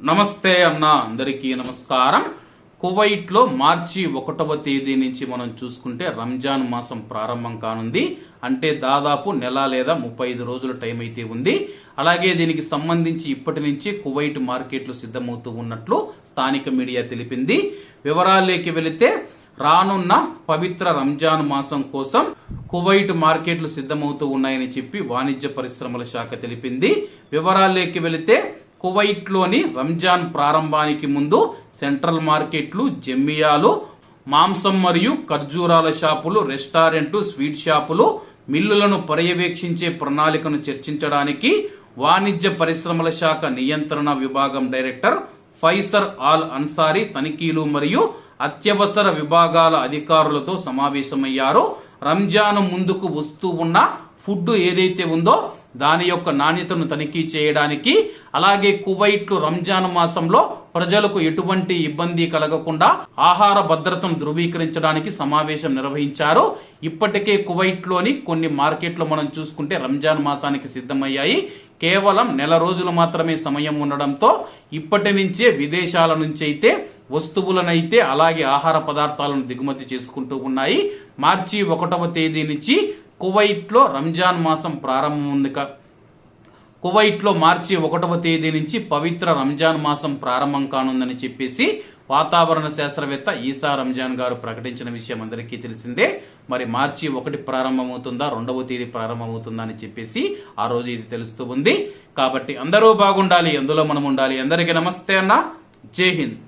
నమస్తే అన్న, అందరికీ నమస్కారం. కువైట్ లో మార్చి 1వ తేదీ నుంచి మనం చూసుకుంటే రంజాన్ మాసం ప్రారంభం కానుంది. అంటే దాదాపు నెల లేదా 35 రోజుల టైం అయితే ఉంది. అలాగే దీనికి సంబంధించి ఇప్పటి నుంచి కువైట్ మార్కెట్లు సిద్ధమవుతూ ఉన్నట్లు స్థానిక మీడియా తెలిపింది. వివరాల్లోకి వెళితే రానున్న పవిత్ర రంజాన్ మాసం కోసం కువైట్ మార్కెట్లు సిద్ధమవుతూ ఉన్నాయని చెప్పి వాణిజ్య పరిశ్రమల శాఖ తెలిపింది. వివరాల్లోకి వెళితే కువైట్ లోని రంజాన్ ప్రారంభానికి ముందు సెంట్రల్ మార్కెట్లు, జమ్మియాలు, మాంసం మరియు ఖర్జూరాల షాపులు, రెస్టారెంట్లు, స్వీట్ షాపులు, మిల్లులను పర్యవేక్షించే ప్రణాళికను చర్చించడానికి వాణిజ్య పరిశ్రమల శాఖ నియంత్రణ విభాగం డైరెక్టర్ ఫైసర్ ఆల్ అన్సారీ తనిఖీలు మరియు అత్యవసర విభాగాల అధికారులతో సమావేశమయ్యారు. రంజాన్ ముందుకు వస్తూ ఉన్న ఫుడ్ ఏదైతే ఉందో దాని యొక్క నాణ్యతను తనిఖీ చేయడానికి, అలాగే కువైట్ రంజాన్ మాసంలో ప్రజలకు ఎటువంటి ఇబ్బంది కలగకుండా ఆహార భద్రతను ధృవీకరించడానికి సమావేశం నిర్వహించారు. ఇప్పటికే కువైట్ లోని కొన్ని మార్కెట్లు మనం చూసుకుంటే రంజాన్ మాసానికి సిద్ధమయ్యాయి. కేవలం నెల రోజులు మాత్రమే సమయం ఉండడంతో ఇప్పటి నుంచే విదేశాల నుంచి అయితే వస్తువులనైతే అలాగే ఆహార పదార్థాలను దిగుమతి చేసుకుంటూ ఉన్నాయి. మార్చి 1వ తేదీ నుంచి కువైట్ లో రంజాన్ మాసం ప్రారంభం ఉంది. కువైట్ లో మార్చి 1వ తేదీ నుంచి పవిత్ర రంజాన్ మాసం ప్రారంభం కానుందని చెప్పేసి వాతావరణ శాస్త్రవేత్త ఈసా రంజాన్ గారు ప్రకటించిన విషయం అందరికీ తెలిసిందే. మరి మార్చి 1 ప్రారంభమవుతుందా, 2వ తేదీ ప్రారంభమవుతుందా అని చెప్పేసి ఆ రోజు ఇది తెలుస్తూ ఉంది. కాబట్టి అందరూ బాగుండాలి, అందులో మనం ఉండాలి. అందరికీ నమస్తే అన్న, జై హింద్.